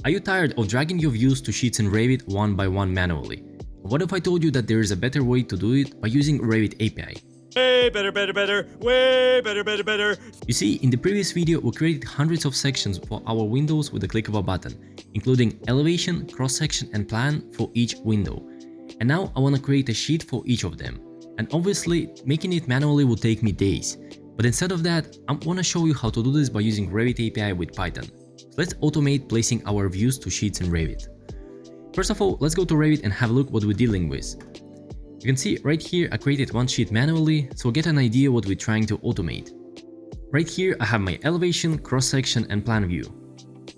Are you tired of dragging your views to sheets in Revit one by one manually? What if I told you that there is a better way to do it by using Revit API? Way better, way better. You see, in the previous video we created hundreds of sections for our windows with the click of a button, including elevation, cross-section and plan for each window. And now I want to create a sheet for each of them. And obviously, making it manually will take me days. But instead of that, I want to show you how to do this by using Revit API with Python. So let's automate placing our views to sheets in Revit. First of all, let's go to Revit and have a look what we're dealing with. You can see right here I created one sheet manually, so get an idea what we're trying to automate. Right here I have my elevation, cross-section and plan view.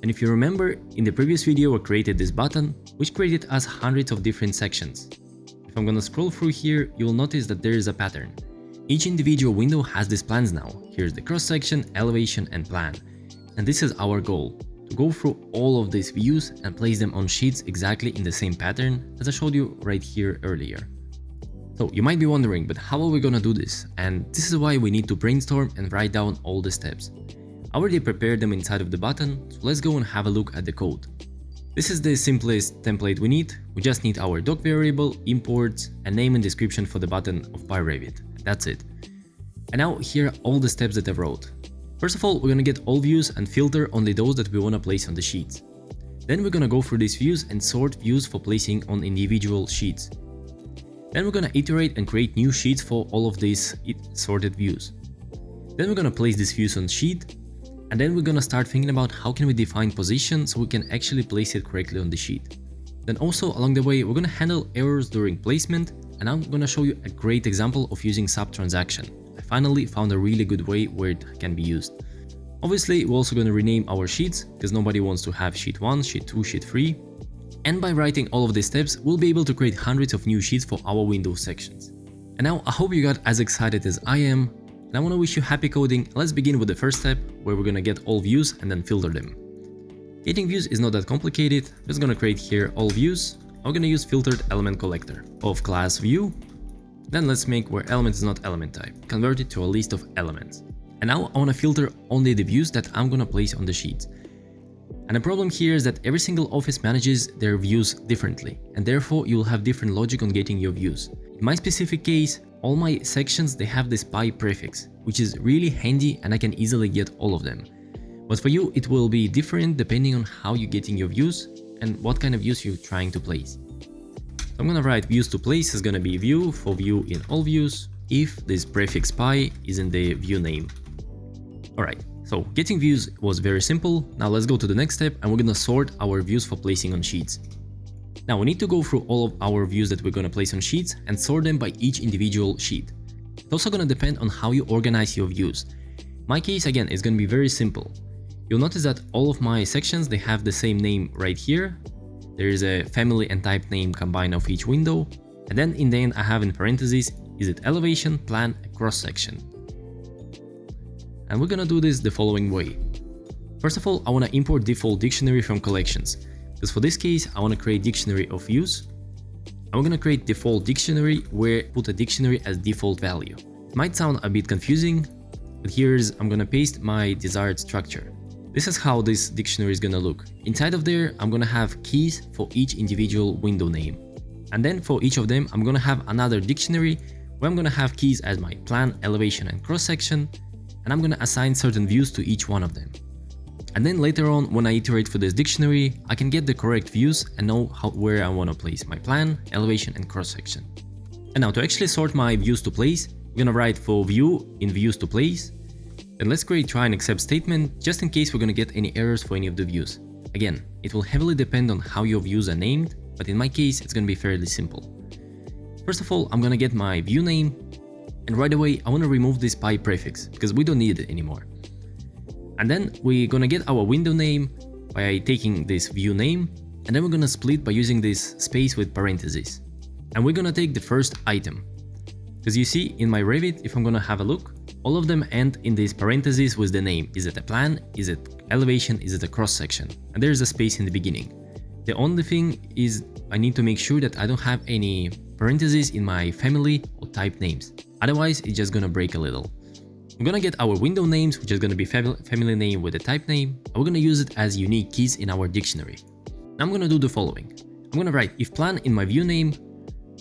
And if you remember, in the previous video I created this button, which created us hundreds of different sections. If I'm gonna scroll through here, you'll notice that there is a pattern. Each individual window has these plans now. Here's the cross-section, elevation and plan. And this is our goal, to go through all of these views and place them on sheets exactly in the same pattern as I showed you right here earlier. So you might be wondering, but how are we gonna do this? And this is why we need to brainstorm and write down all the steps. I already prepared them inside of the button, so let's go and have a look at the code. This is the simplest template we need. We just need our doc variable, imports, and name and description for the button of pyRevit. That's it. And now here are all the steps that I wrote. First of all, we're gonna get all views and filter only those that we wanna place on the sheets. Then we're gonna go through these views and sort views for placing on individual sheets. Then we're gonna iterate and create new sheets for all of these sorted views. Then we're gonna place these views on sheet, and then we're gonna start thinking about how can we define position so we can actually place it correctly on the sheet. Then also along the way, we're gonna handle errors during placement, and I'm gonna show you a great example of using SubTransaction. I finally found a really good way where it can be used. Obviously, we're also going to rename our sheets, because nobody wants to have sheet 1, sheet 2, sheet 3. And by writing all of these steps, we'll be able to create hundreds of new sheets for our Windows sections. And now I hope you got as excited as I am, and I want to wish you happy coding. Let's begin with the first step, where we're going to get all views and then filter them. Getting views is not that complicated. I'm just going to create here all views. I'm going to use filtered element collector of class view. Then let's make where element is not element type, convert it to a list of elements. And now I want to filter only the views that I'm going to place on the sheets. And the problem here is that every single office manages their views differently, and therefore you'll have different logic on getting your views. In my specific case, all my sections, they have this py prefix, which is really handy and I can easily get all of them. But for you, it will be different depending on how you're getting your views and what kind of views you're trying to place. So I'm gonna write views to place is gonna be view for view in all views if this prefix py is in the view name. Alright, so getting views was very simple. Now let's go to the next step and we're gonna sort our views for placing on sheets. Now we need to go through all of our views that we're gonna place on sheets and sort them by each individual sheet. It's also gonna depend on how you organize your views. My case again is gonna be very simple. You'll notice that all of my sections, they have the same name right here. There is a family and type name combined of each window, and then in the end I have in parentheses, is it elevation, plan, cross-section. And we're gonna do this the following way. First of all, I wanna import default dictionary from collections, because for this case I wanna create dictionary of views. I'm gonna create default dictionary where put a dictionary as default value. It might sound a bit confusing, but I'm gonna paste my desired structure. This is how this dictionary is gonna look. Inside of there, I'm gonna have keys for each individual window name. And then for each of them, I'm gonna have another dictionary where I'm gonna have keys as my plan, elevation and cross-section, and I'm gonna assign certain views to each one of them. And then later on, when I iterate for this dictionary, I can get the correct views and know where I wanna place my plan, elevation and cross-section. And now to actually sort my views to place, I'm gonna write for view in views to place. Then let's create try and except statement just in case we're gonna get any errors for any of the views. Again, it will heavily depend on how your views are named, but in my case it's gonna be fairly simple. First of all, I'm gonna get my view name, and right away I wanna remove this py prefix because we don't need it anymore. And then we're gonna get our window name by taking this view name, and then we're gonna split by using this space with parentheses. And we're gonna take the first item. Because you see in my Revit, if I'm gonna have a look, all of them end in these parentheses with the name. Is it a plan? Is it elevation? Is it a cross-section? And there's a space in the beginning. The only thing is I need to make sure that I don't have any parentheses in my family or type names. Otherwise, it's just gonna break a little. We're gonna get our window names, which is gonna be family name with a type name, and we're gonna use it as unique keys in our dictionary. Now I'm gonna do the following. I'm gonna write if plan in my view name,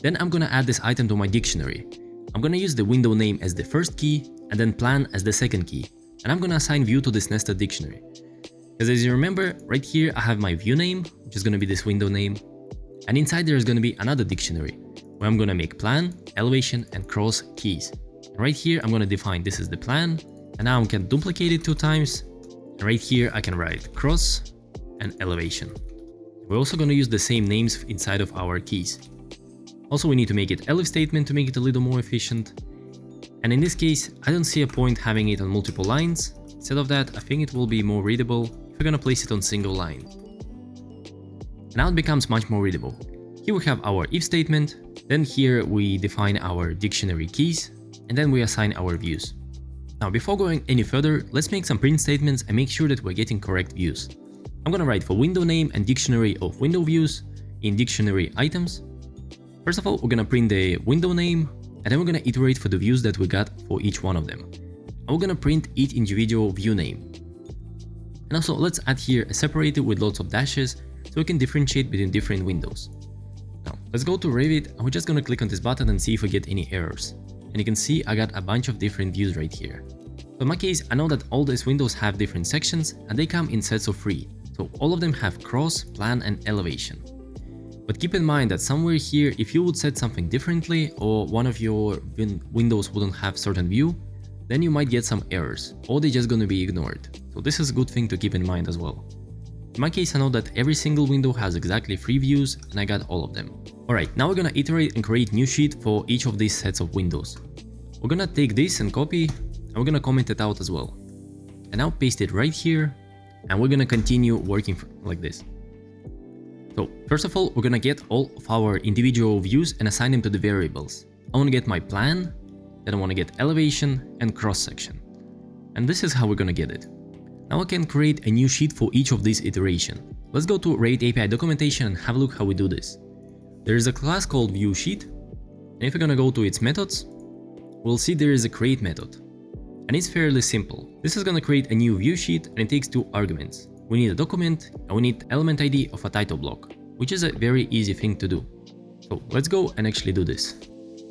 then I'm gonna add this item to my dictionary. I'm gonna use the window name as the first key and then plan as the second key. And I'm gonna assign view to this nested dictionary. Because as you remember, right here I have my view name, which is gonna be this window name. And inside there is gonna be another dictionary where I'm gonna make plan, elevation, and cross keys. And right here I'm gonna define this is the plan, and now I can duplicate it 2 times. And right here I can write cross and elevation. We're also gonna use the same names inside of our keys. Also, we need to make it elif statement to make it a little more efficient. And in this case, I don't see a point having it on multiple lines. Instead of that, I think it will be more readable if we're gonna place it on single line. Now it becomes much more readable. Here we have our if statement, then here we define our dictionary keys, and then we assign our views. Now before going any further, let's make some print statements and make sure that we're getting correct views. I'm gonna write for window name and dictionary of window views in dictionary items. First of all, we're gonna print the window name, and then we're gonna iterate for the views that we got for each one of them. And we're gonna print each individual view name. And also, let's add here a separator with lots of dashes so we can differentiate between different windows. Now, let's go to Revit, and we're just gonna click on this button and see if we get any errors. And you can see I got a bunch of different views right here. So in my case, I know that all these windows have different sections, and they come in sets of 3. So all of them have cross, plan, and elevation. But keep in mind that somewhere here, if you would set something differently or one of your windows wouldn't have certain view, then you might get some errors or they're just gonna be ignored. So this is a good thing to keep in mind as well. In my case, I know that every single window has exactly 3 views and I got all of them. Alright, now we're gonna iterate and create new sheet for each of these sets of windows. We're gonna take this and copy, and we're gonna comment it out as well. And now paste it right here, and we're gonna continue working like this. So first of all, we're gonna get all of our individual views and assign them to the variables. I wanna get my plan, then I wanna get elevation and cross section. And this is how we're gonna get it. Now I can create a new sheet for each of these iterations. Let's go to Revit API documentation and have a look how we do this. There is a class called view sheet, and if we're gonna go to its methods, we'll see there is a create method. And it's fairly simple. This is gonna create a new view sheet, and it takes 2 arguments. We need a document and we need element ID of a title block, which is a very easy thing to do. So let's go and actually do this.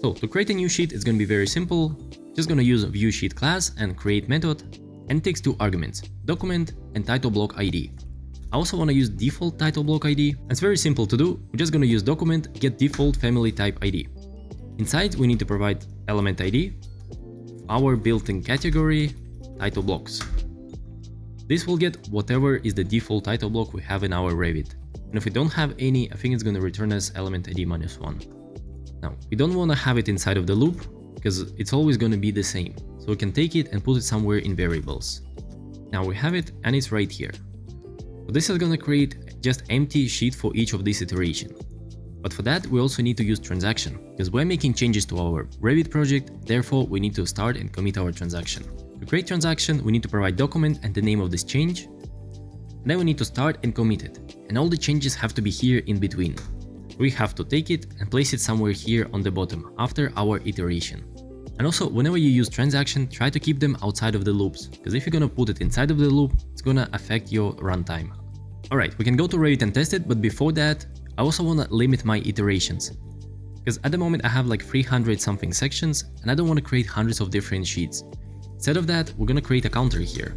So to create a new sheet, it's going to be very simple. Just going to use a view sheet class and create method, and it takes 2 arguments, document and title block ID. I also want to use default title block ID. It's very simple to do. We're just going to use document get default family type ID. Inside we need to provide element ID, our built-in category, title blocks. This will get whatever is the default title block we have in our Revit. And if we don't have any, I think it's going to return us element ID -1. Now, we don't want to have it inside of the loop because it's always going to be the same. So we can take it and put it somewhere in variables. Now we have it and it's right here. So this is going to create just empty sheet for each of these iterations. But for that, we also need to use transaction because we're making changes to our Revit project. Therefore, we need to start and commit our transaction. To create transaction, we need to provide document and the name of this change. And then we need to start and commit it. And all the changes have to be here in between. We have to take it and place it somewhere here on the bottom after our iteration. And also, whenever you use transaction, try to keep them outside of the loops, because if you're gonna put it inside of the loop, it's gonna affect your runtime. Alright, we can go to Revit and test it, but before that, I also wanna limit my iterations. Because at the moment I have like 300 something sections, and I don't wanna create hundreds of different sheets. Instead of that, we're gonna create a counter here.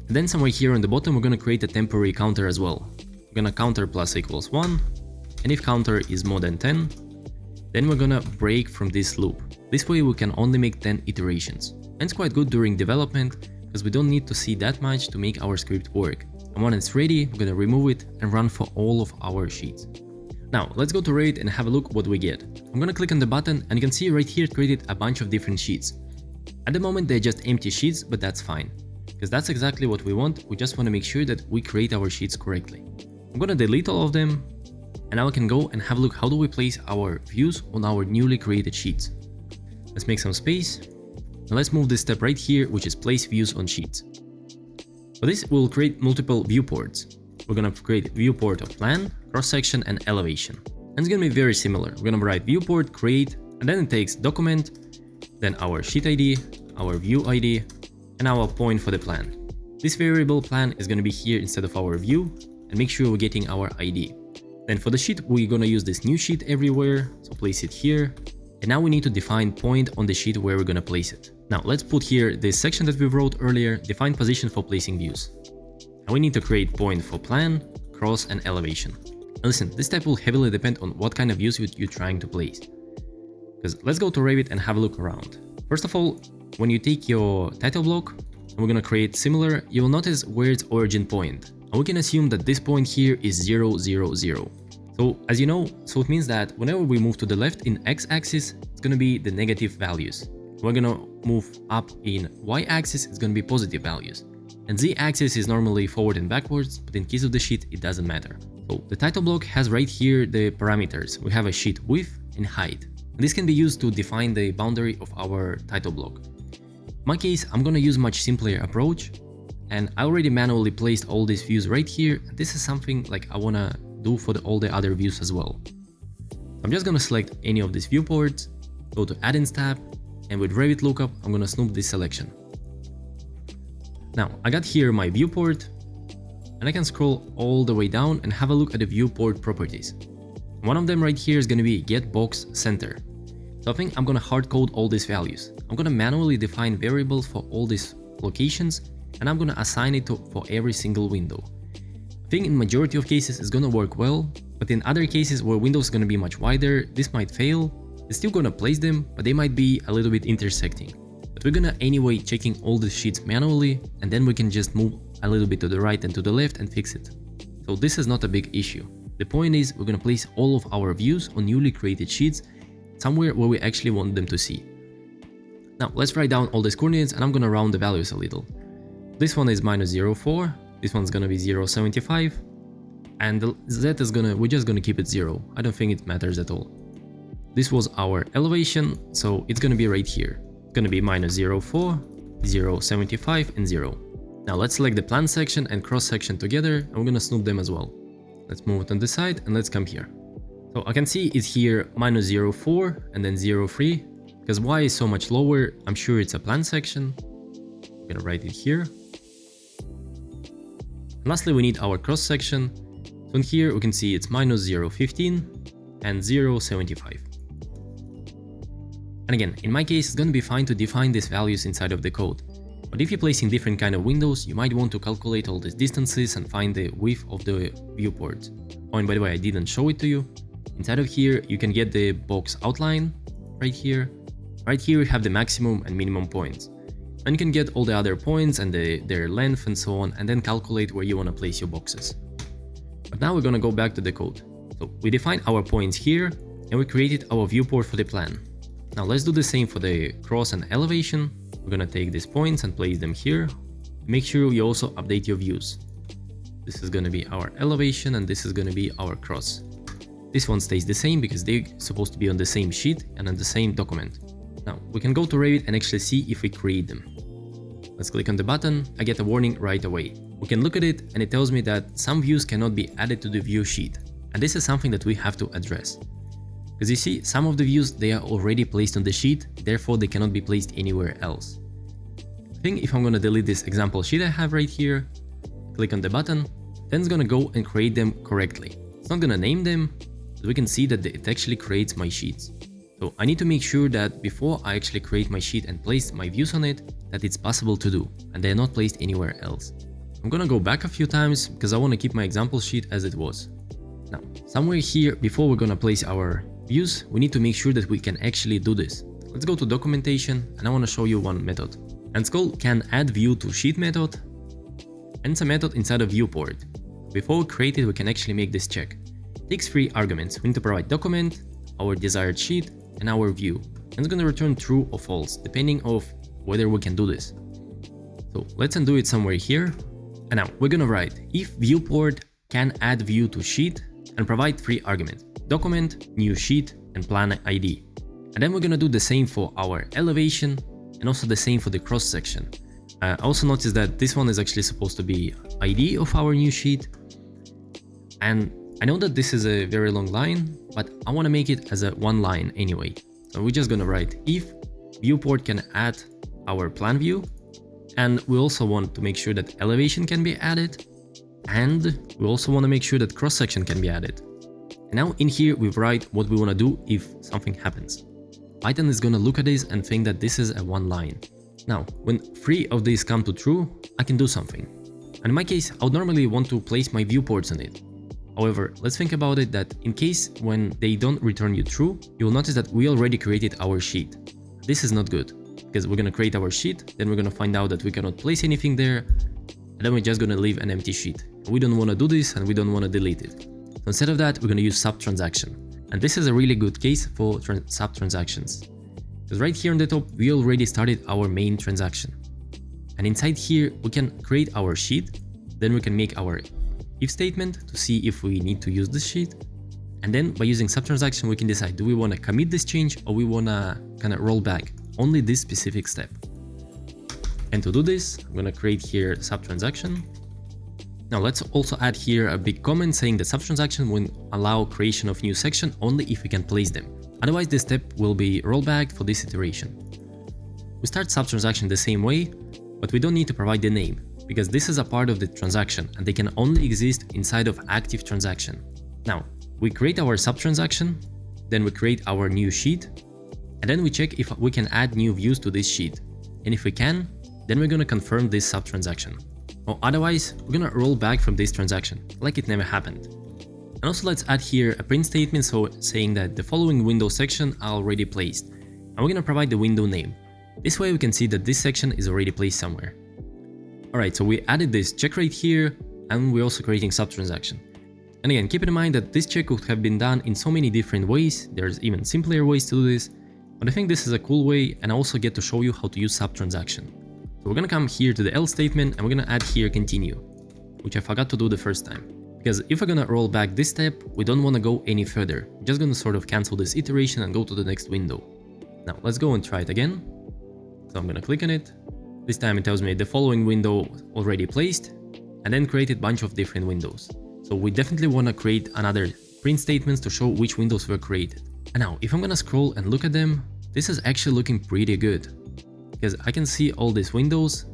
And then somewhere here on the bottom, we're gonna create a temporary counter as well. We're gonna counter plus equals 1, and if counter is more than 10, then we're gonna break from this loop. This way we can only make 10 iterations. And it's quite good during development, because we don't need to see that much to make our script work. And when it's ready, we're gonna remove it and run for all of our sheets. Now, let's go to Revit and have a look what we get. I'm gonna click on the button, and you can see right here it created a bunch of different sheets. At the moment they're just empty sheets, but that's fine. Because that's exactly what we want. We just want to make sure that we create our sheets correctly. I'm gonna delete all of them, and now I can go and have a look how do we place our views on our newly created sheets. Let's make some space, and let's move this step right here, which is place views on sheets. For this, we'll create multiple viewports. We're gonna create viewport of plan, cross-section, and elevation. And it's gonna be very similar. We're gonna write viewport, create, and then it takes document, then our sheet ID, our view ID, and our point for the plan. This variable plan is going to be here instead of our view, and and make sure we're getting our ID. Then for the sheet, we're gonna use this new sheet everywhere, so place it here. And now we need to define point on the sheet where we're gonna place it. Now let's put here this section that we wrote earlier, define position for placing views. And we need to create point for plan, cross, and elevation. And listen, this step will heavily depend on what kind of views you're trying to place. Because let's go to Revit and have a look around. First of all, when you take your title block, and we're gonna create similar, you will notice where its origin point. And we can assume that this point here is 0, 0, 0. So as you know, so it means that whenever we move to the left in x-axis, it's gonna be the negative values. We're gonna move up in y-axis, it's gonna be positive values. And z-axis is normally forward and backwards, but in case of the sheet, it doesn't matter. So the title block has right here the parameters. We have a sheet width and height. And this can be used to define the boundary of our title block. In my case, I'm gonna use much simpler approach, and I already manually placed all these views right here. And this is something like I wanna do for all the other views as well. I'm just gonna select any of these viewports, go to Add-ins tab, and with Revit lookup, I'm gonna snoop this selection. Now, I got here my viewport, and I can scroll all the way down and have a look at the viewport properties. One of them right here is gonna be get box center. So I think I'm gonna hard code all these values. I'm gonna manually define variables for all these locations, and I'm gonna assign it for every single window. I think in majority of cases it's gonna work well, but in other cases where windows is gonna be much wider, this might fail. It's still gonna place them, but they might be a little bit intersecting. But we're gonna anyway checking all the sheets manually, and then we can just move a little bit to the right and to the left and fix it. So this is not a big issue. The point is we're gonna place all of our views on newly created sheets somewhere where we actually want them to see. Now let's write down all these coordinates, and I'm gonna round the values a little. This one is -0.4, this one's gonna be 0.75, and the Z is we're just gonna keep it 0. I don't think it matters at all. This was our elevation, so it's gonna be right here. It's gonna be -0.4, 0.75, and 0. Now let's select the plan section and cross section together, and we're gonna snoop them as well. Let's move it on the side and let's come here. So I can see it's here -0.4 and then 0.3, because Y is so much lower, I'm sure it's a plan section. I'm gonna write it here. And lastly, we need our cross section. So in here we can see it's -0.15 and 0.75. And again, in my case, it's gonna be fine to define these values inside of the code. But if you're placing different kind of windows, you might want to calculate all these distances and find the width of the viewport. Oh, and by the way, I didn't show it to you. Inside of here, you can get the box outline right here. Right here, we have the maximum and minimum points. And you can get all the other points and their length and so on, and then calculate where you want to place your boxes. But now we're going to go back to the code. So we defined our points here, and we created our viewport for the plan. Now let's do the same for the cross and elevation. We're going to take these points and place them here. Make sure you also update your views. This is going to be our elevation, and this is going to be our cross. This one stays the same because they're supposed to be on the same sheet and on the same document. Now we can go to Revit and actually see if we create them. Let's click on the button. I get a warning right away. We can look at it, and it tells me that some views cannot be added to the view sheet. And this is something that we have to address. Because you see, some of the views, they are already placed on the sheet, therefore they cannot be placed anywhere else. I think if I'm going to delete this example sheet I have right here, click on the button, then it's going to go and create them correctly. It's not going to name them, but we can see that it actually creates my sheets. So I need to make sure that before I actually create my sheet and place my views on it, that it's possible to do, and they're not placed anywhere else. I'm gonna go back a few times because I want to keep my example sheet as it was. Now, somewhere here, before we're gonna place our views, we need to make sure that we can actually do this. Let's go to documentation, and I want to show you one method. And it's called canAddViewToSheet method, and it's a method inside of viewport. Before we create it, we can actually make this check. It takes 3 arguments. We need to provide document, our desired sheet, and our view. And it's going to return true or false, depending on whether we can do this. So let's undo it somewhere here. And now we're going to write if viewport can add view to sheet and provide 3 arguments: document, new sheet, and plan ID. And then we're going to do the same for our elevation and also the same for the cross section. I also noticed that this one is actually supposed to be ID of our new sheet. And I know that this is a very long line, but I want to make it as a one line anyway. So we're just going to write if viewport can add our plan view. And we also want to make sure that elevation can be added. And we also want to make sure that cross-section can be added. And now in here we write what we want to do if something happens. Python is going to look at this and think that this is a one line. Now, when 3 of these come to true, I can do something. And in my case, I would normally want to place my viewports on it. However, let's think about it that in case when they don't return you true, you will notice that we already created our sheet. This is not good, because we're going to create our sheet, then we're going to find out that we cannot place anything there, and then we're just going to leave an empty sheet. We don't want to do this and we don't want to delete it. So instead of that, we're going to use SubTransaction. And this is a really good case for SubTransactions. Because right here on the top, we already started our main transaction. And inside here, we can create our sheet, then we can make our if statement to see if we need to use this sheet. And then by using SubTransaction, we can decide, do we want to commit this change or we want to kind of roll back only this specific step. And to do this, I'm going to create here SubTransaction. Now let's also add here a big comment saying that SubTransaction will allow creation of new section only if we can place them. Otherwise, this step will be rollback for this iteration. We start SubTransaction the same way, but we don't need to provide the name, because this is a part of the transaction and they can only exist inside of active transaction. Now, we create our SubTransaction, then we create our new sheet, and then we check if we can add new views to this sheet. And if we can, then we're gonna confirm this SubTransaction. Or otherwise, we're gonna roll back from this transaction, like it never happened. And also let's add here a print statement saying that the following window section are already placed. And we're gonna provide the window name. This way we can see that this section is already placed somewhere. Alright, so we added this check right here, and we're also creating SubTransaction. And again, keep in mind that this check could have been done in so many different ways. There's even simpler ways to do this, but I think this is a cool way, and I also get to show you how to use SubTransaction. So we're gonna come here to the else statement and we're gonna add here continue, which I forgot to do the first time. Because if we're gonna roll back this step, we don't wanna go any further. We're just gonna sort of cancel this iteration and go to the next window. Now let's go and try it again. So I'm gonna click on it. This time it tells me the following window already placed, and then created a bunch of different windows. So we definitely wanna create another print statements to show which windows were created. And now if I'm gonna scroll and look at them, this is actually looking pretty good. Because I can see all these windows.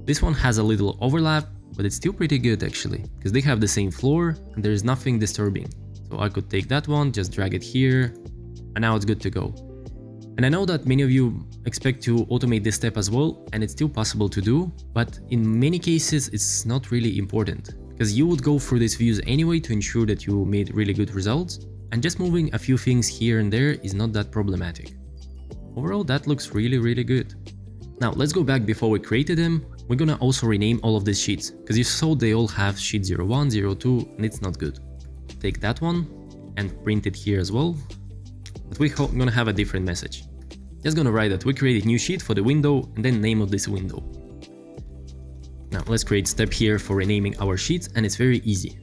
This one has a little overlap, but it's still pretty good actually, because they have the same floor and there is nothing disturbing. So I could take that one, just drag it here, and now it's good to go. And I know that many of you expect to automate this step as well, and it's still possible to do, but in many cases it's not really important, because you would go through these views anyway to ensure that you made really good results, and just moving a few things here and there is not that problematic. Overall, that looks really good. Now let's go back before we created them. We're gonna also rename all of these sheets, because you saw they all have sheet 01, 02, and it's not good. Take that one and print it here as well, but we're gonna have a different message. Just gonna write that we created new sheet for the window and then name of this window. Now let's create step here for renaming our sheets, and it's very easy.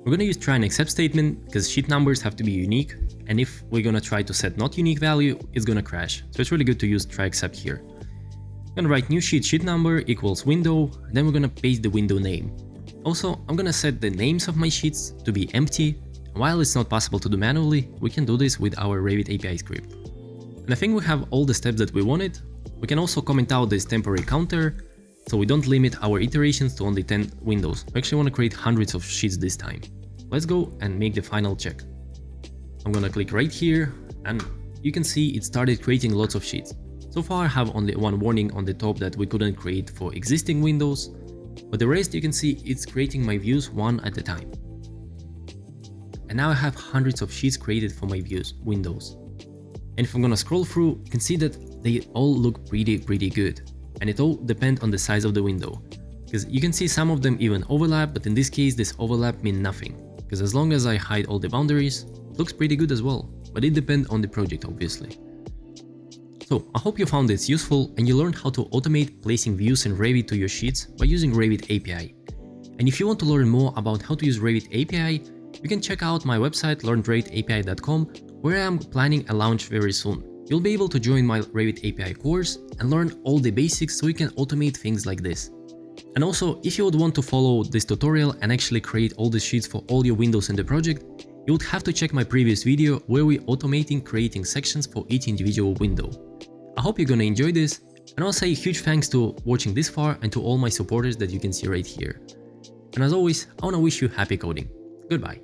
We're gonna use try and except statement because sheet numbers have to be unique, and if we're gonna try to set not unique value, it's gonna crash. So it's really good to use try except here. I'm gonna write new sheet number equals window, and then we're gonna paste the window name. Also, I'm gonna set the names of my sheets to be empty. While it's not possible to do manually, we can do this with our Revit API script. And I think we have all the steps that we wanted. We can also comment out this temporary counter, so we don't limit our iterations to only 10 windows. We actually want to create hundreds of sheets this time. Let's go and make the final check. I'm gonna click right here, and you can see it started creating lots of sheets. So far I have only one warning on the top that we couldn't create for existing windows, but the rest you can see it's creating my views one at a time. And now I have hundreds of sheets created for my windows. And if I'm gonna scroll through, you can see that they all look pretty good. And it all depends on the size of the window. Because you can see some of them even overlap, but in this case this overlap means nothing. Because as long as I hide all the boundaries, it looks pretty good as well. But it depends on the project obviously. So I hope you found this useful and you learned how to automate placing views in Revit to your sheets by using Revit API. And if you want to learn more about how to use Revit API, you can check out my website learnrevitapi.com, where I'm planning a launch very soon. You'll be able to join my Revit API course and learn all the basics so you can automate things like this. And also, if you would want to follow this tutorial and actually create all the sheets for all your windows in the project, you would have to check my previous video where we're automating creating sections for each individual window. I hope you're gonna enjoy this, and I'll say huge thanks to watching this far and to all my supporters that you can see right here. And as always, I wanna wish you happy coding. Goodbye.